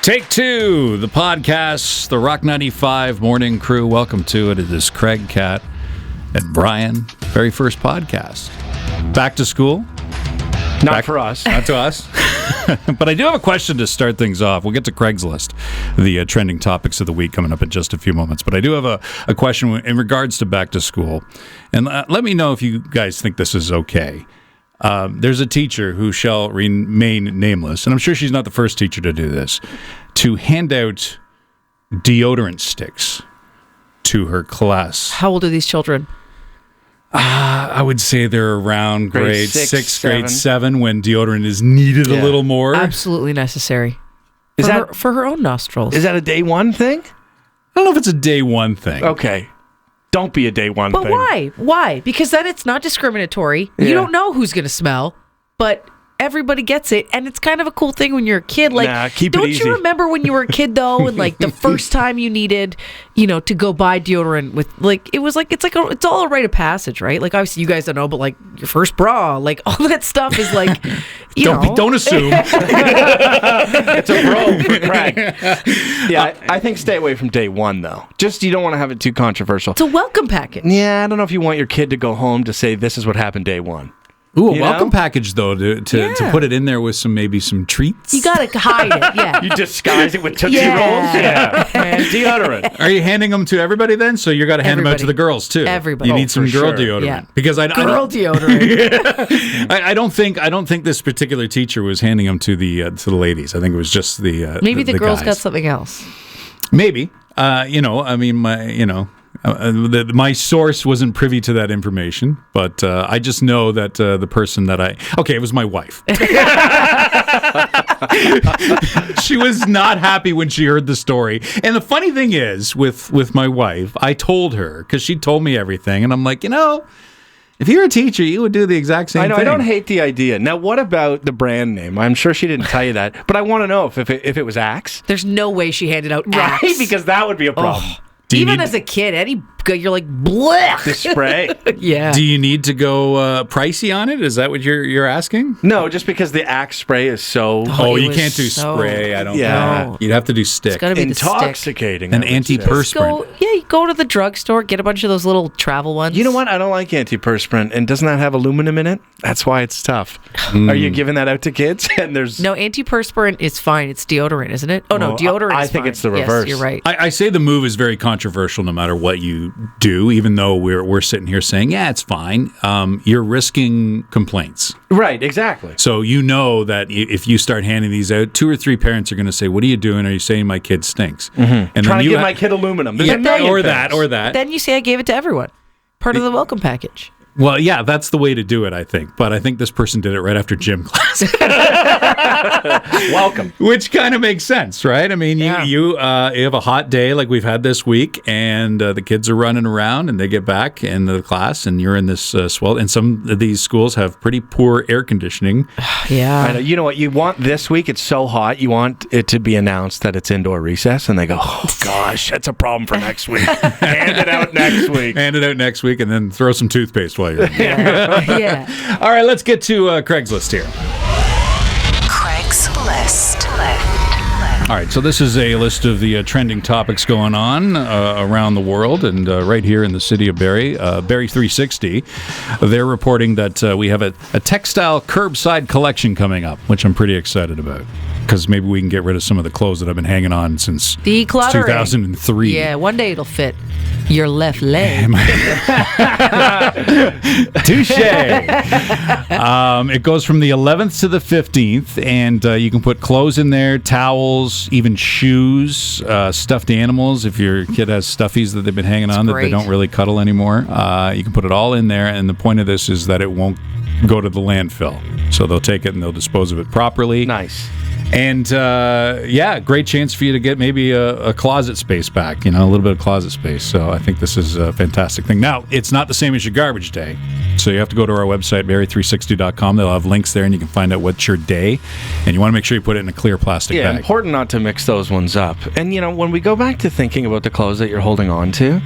Take two, the podcast, the Rock 95 morning crew. Welcome to it. It is Craig, Kat, and Brian. Very first podcast. Back to school. Not for us. Not to us. But I do have a question to start things off. We'll get to Craig's list, the trending topics of the week coming up in just a few moments. But I do have a question in regards to back to school. And let me know if you guys think this is okay. There's a teacher who shall remain nameless, and I'm sure she's not the first teacher to do this, to hand out deodorant sticks to her class. How old are these children? I would say they're around grade 6, grade 7, when deodorant is needed a little more. Absolutely necessary. For her own nostrils. Is that a day one thing? I don't know if it's a day one thing. Okay. Don't be a day one thing. But why? Why? Because then it's not discriminatory. Yeah. You don't know who's going to smell, but everybody gets it, and it's kind of a cool thing when you're a kid. Like, keep it easy. Don't you remember when you were a kid though, and like the first time you needed, to go buy deodorant with it's all a rite of passage, right? Like obviously you guys don't know, but like your first bra, like all that stuff is like, don't assume. It's a bro for Craig. Yeah, I think stay away from day one though. Just you don't want to have it too controversial. It's a welcome package. Yeah, I don't know if you want your kid to go home to say this is what happened day one. Ooh, a welcome package though to put it in there with maybe some treats. You gotta hide it, yeah. You disguise it with Tootsie Rolls? Yeah. And deodorant. Are you handing them to everybody then? So you're going to hand them out to the girls too. Everybody. You need some girl deodorant. Yeah. Because deodorant. I don't think this particular teacher was handing them to the ladies. I think it was just the maybe the girls guys. got something else. Maybe. My source wasn't privy to that information, but I just know that the person it was my wife. She was not happy when she heard the story. And the funny thing is, with my wife, I told her, because she told me everything, and I'm like, if you're a teacher, you would do the exact same thing. I don't hate the idea. Now, what about the brand name? I'm sure she didn't tell you that, but I want to know if it was Axe. There's no way she handed out Axe. Right, because that would be a problem. Oh. Even as a kid, you're like, blech. The spray? Yeah. Do you need to go pricey on it? Is that what you're asking? No, just because the Axe spray is so... you can't do spray. I don't know. You'd have to do stick. It's got to be intoxicating. An antiperspirant. You go to the drugstore, get a bunch of those little travel ones. You know what? I don't like antiperspirant. And doesn't that have aluminum in it? That's why it's tough. Are you giving that out to kids? And there's no, antiperspirant is fine. It's deodorant, isn't it? Oh, no, deodorant I is think fine. It's the reverse. Yes, you're right. I say the move is very controversial no matter what you do, even though we're sitting here saying, yeah, it's fine. You're risking complaints. Right, exactly. So you know that if you start handing these out, 2 or 3 parents are going to say, what are you doing? Are you saying my kid stinks? Mm-hmm. And trying to give my kid aluminum. Or that. Then you say I gave it to everyone. Part of the welcome package. Well, yeah, that's the way to do it, I think. But I think this person did it right after gym class. Welcome. Which kind of makes sense, right? I mean, you have a hot day like we've had this week, and the kids are running around, and they get back into the class, and you're in this swell. And some of these schools have pretty poor air conditioning. Yeah. I know. You know what? You want this week, it's so hot, you want it to be announced that it's indoor recess, and they go, oh, gosh, that's a problem for next week. Hand it out next week. Hand it out next week, and then throw some toothpaste while you're in. Yeah. All right, let's get to Craig's list here. Craig's list. All right, so this is a list of the trending topics going on around the world, and right here in the city of Barrie, Barrie 360, they're reporting that we have a textile curbside collection coming up, which I'm pretty excited about, because maybe we can get rid of some of the clothes that I've been hanging on since Decluttering. 2003. Yeah, one day it'll fit your left leg. Touche. It goes from the 11th to the 15th, and you can put clothes in there, towels, even shoes, stuffed animals. If your kid has stuffies that they've been hanging on that they don't really cuddle anymore, you can put it all in there, and the point of this is that it won't go to the landfill. So they'll take it and they'll dispose of it properly. Nice. And great chance for you to get maybe a closet space back, a little bit of closet space. So I think this is a fantastic thing. Now, it's not the same as your garbage day. So you have to go to our website, barrie360.com. They'll have links there, and you can find out what's your day. And you want to make sure you put it in a clear plastic bag. Yeah, important not to mix those ones up. And, when we go back to thinking about the clothes that you're holding on to,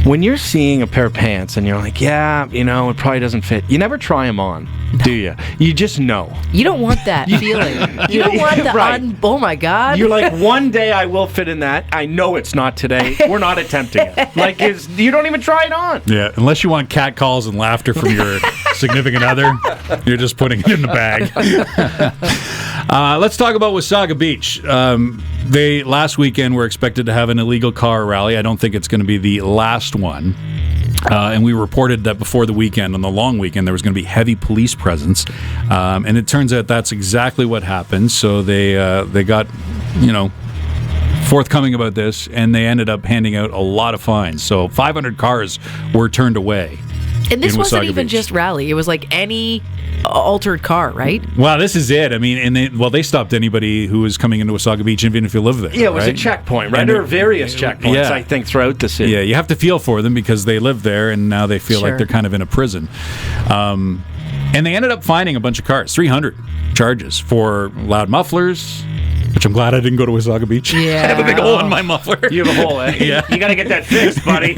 when you're seeing a pair of pants and you're like, yeah, it probably doesn't fit, you never try them on, do you? You just know. You don't want that feeling. You don't want the Right. oh my God. You're like, one day I will fit in that. I know it's not today. We're not attempting it. Like, you don't even try it on. Yeah, unless you want catcalls and laughter from your significant other, you're just putting it in the bag. Let's talk about Wasaga Beach. They last weekend were expected to have an illegal car rally. I don't think it's going to be the last one. And we reported that before the weekend, on the long weekend, there was going to be heavy police presence. And it turns out that's exactly what happened. So they got, forthcoming about this, and they ended up handing out a lot of fines. So 500 cars were turned away. And this in wasn't Wasaga even Beach. just rally. It was like any altered car, right? Wow, this is it. I mean, and they stopped anybody who was coming into Wasaga Beach, even if you live there. Yeah, it was a right? checkpoint, right? And There were various checkpoints, yeah. I think, throughout the city. Yeah, you have to feel for them because they live there, and now they feel like Sure. they're kind of in a prison. And they ended up finding a bunch of cars, 300 charges for loud mufflers, which I'm glad I didn't go to Wasaga Beach. Yeah. I have a big hole in my muffler. You have a hole, eh? Yeah. You got to get that fixed, buddy.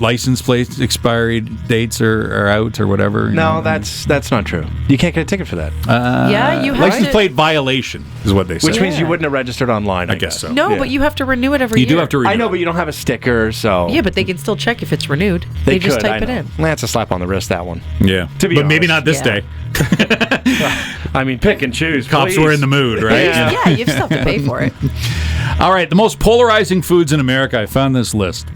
License plates expiry dates are out or whatever. you No, know. that's not true. You can't get a ticket for that. Yeah, you have license to. plate violation is what they say. Which means you Yeah. wouldn't have registered online, I guess so. No, Yeah. but you have to renew it every You year. do have to renew I know, it. but you don't have a sticker, so... Yeah, but they can still check if it's renewed. They just could, type I it know. in. That's a slap on the wrist, that one. Yeah, To be but maybe honest. not this Yeah. day. I mean, pick and choose, Cops please. were in the mood, right? Yeah. Yeah, you still have to pay for it. All right, the most polarizing foods in America. I found this list.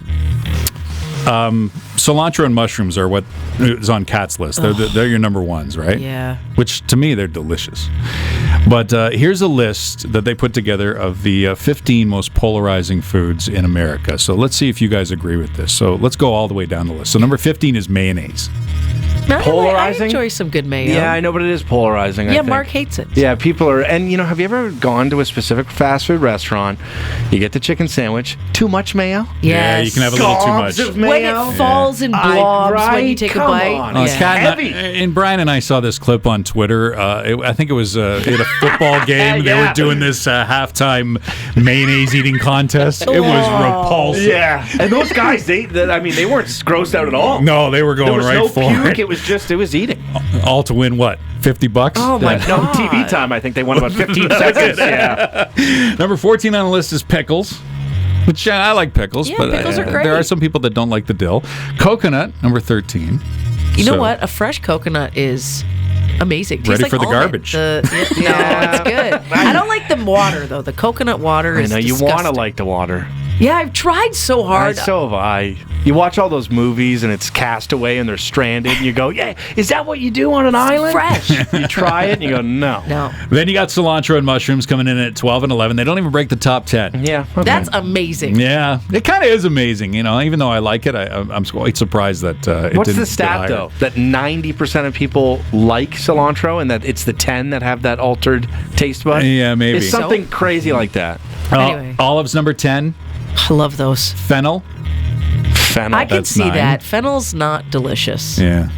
Cilantro and mushrooms are what is on Kat's list. They're your number ones, right? Yeah. Which to me they're delicious. But here's a list that they put together of the 15 most polarizing foods in America. So let's see if you guys agree with this. So let's go all the way down the list. So number 15 is mayonnaise. No, Polarizing? I enjoy some good mayo. Yeah, I know, but it is polarizing, I Yeah, think. Mark hates it. Yeah, people are... And, have you ever gone to a specific fast food restaurant, you get the chicken sandwich, too much mayo? Yeah, you can have a little too much. Gobs of When mayo? it falls in blobs when you take Come a bite. on. Oh, Yeah. Kat Heavy. and Brian and I saw this clip on Twitter. I think it was at a football game. They Yeah. were doing this halftime mayonnaise eating contest. It was repulsive. Yeah. And those guys, they weren't grossed out at all. No, they were There going was right no for puke. it. It was eating. All to win what? $50? Oh my No god. TV time. I think they won about 15 seconds. Yeah. Number 14 on the list is pickles. Which I like pickles, Yeah, but pickles are there are great. some people that don't like the dill. Coconut, number 13. You know So- what? A fresh coconut is amazing. Tastes Ready like for the almond. garbage. No, it's good. I don't like the water though. The coconut water I is know, you disgusting. want to like the water. Yeah, I've tried so hard. So have I. You watch all those movies and it's Castaway and they're stranded and you go, yeah, is that what you do on an island? fresh. You try it and you go, no. No. Then you got cilantro and mushrooms coming in at 12 and 11. They don't even break the top 10. Yeah. Okay. That's amazing. Yeah, it kind of is amazing. Even though I like it, I'm quite surprised that it What's didn't the get stat, higher. though? That 90% of people like cilantro and that it's the 10 that have that altered taste bud? Yeah, maybe. It's something crazy like that. Anyway. Olives, number 10. I love those. Fennel. Fennel. I can That's see 9. that. Fennel's not delicious. Yeah.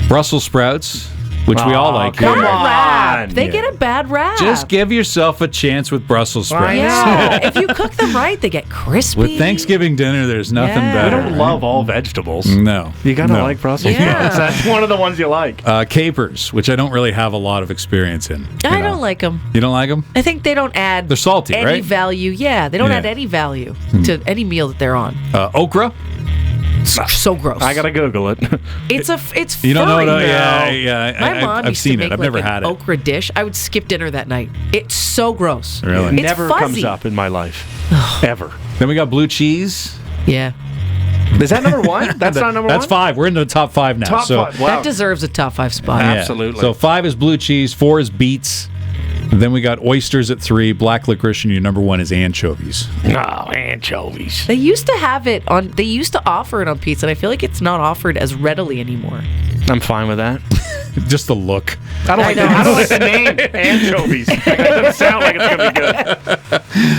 Brussels sprouts, which we all Aw, like come here. on. Rap. They Yeah. get a bad rap. Just give yourself a chance with Brussels sprouts. I Yeah. If you cook them right, they get crispy. With Thanksgiving dinner, there's nothing Yeah. better. I don't love all vegetables. No. You gotta No. like Brussels Yeah. sprouts. That's one of the ones you like. Capers, which I don't really have a lot of experience in. I don't like them. You don't like them? I think they don't add They're salty, any right? value. Yeah, they don't Yeah. add any value to any meal that they're on. Okra? So gross. I gotta Google it. It's You don't know furry. what? Yeah. My mom I've used seen to make it. I've like never an had it. okra dish. I would skip dinner that night. It's so gross. Really? It's Never fuzzy. comes up in my life. Ever. Then we got blue cheese. Yeah, Is that number one? That's not number That's one? 5. We're in the top 5 now. Top so, five. Wow. that deserves a top 5 spot. yeah. Absolutely. So 5 is blue cheese. 4 is beets. Then we got oysters at 3, black licorice, and your number 1 is anchovies. No, anchovies. They used to have it on. They used to offer it on pizza, and I feel like it's not offered as readily anymore. I'm fine with that. Just the look. I don't like the name. Anchovies. It doesn't sound like it's gonna be good.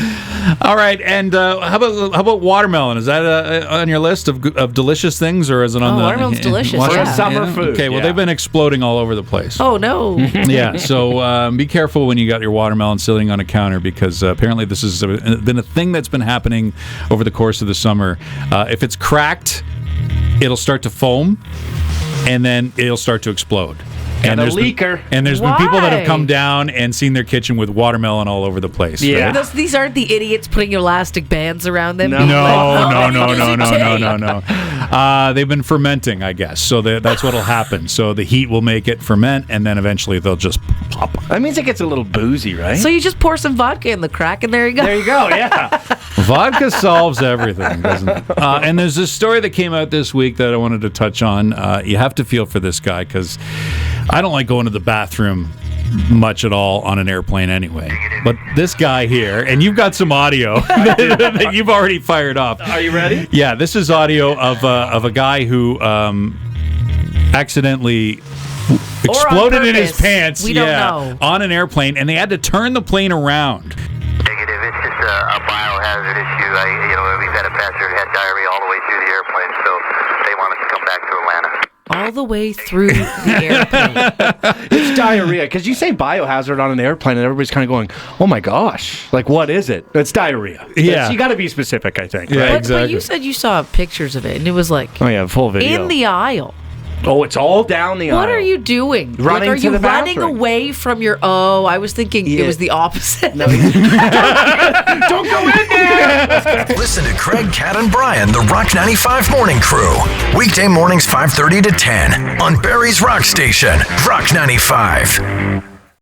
All right, and how about watermelon? Is that on your list of delicious things, or is it on the watermelon's delicious, For yeah. summer food. Okay, well yeah. they've been exploding all over the place. Oh no. Yeah, so be careful when you got your watermelon sitting on a counter, because apparently this has been a thing that's been happening over the course of the summer. If it's cracked, it'll start to foam, and then it'll start to explode. And a there's been- leaker. and there's been people that have Why? come down and seen their kitchen with watermelon all over the place. Yeah. right? These aren't the idiots putting elastic bands around them. No. being No, like, "How no, many no, does no, it no, take?" no, no, no. They've been fermenting, I guess. So that's what'll happen. So the heat will make it ferment, and then eventually they'll just pop. That means it gets a little boozy, right? So you just pour some vodka in the crack, and there you go. there you go. Yeah. Vodka solves everything, doesn't it? And there's this story that came out this week that I wanted to touch on. You have to feel for this guy, because I don't like going to the bathroom much at all on an airplane anyway. But this guy here, and you've got some audio that you've already fired off. Are you ready? Yeah, this is audio of a guy who accidentally exploded in his purpose. pants. We don't know. On an airplane, and they had to turn the plane around. Negative. It's just a biohazard issue. We've had a passenger who had diarrhea all the way through the airplane, so they want us to come back to Atlanta. All the way through the airplane. It's diarrhea. Because you say biohazard on an airplane, and everybody's kind of going, oh my gosh. Like, what is it? It's diarrhea. Yeah. You got to be specific, I think. Yeah, Right? But exactly. you said you saw pictures of it, and it was like Oh, yeah, full video. in the aisle. Oh, it's all down the aisle. What are you doing? Running are to you the running bathroom. away from your? Oh, I was thinking Yeah. it was the opposite. Don't go in there! Listen to Craig, Kat, and Brian, the Rock 95 Morning Crew. Weekday mornings 5:30 to 10 on Barry's Rock Station, Rock 95.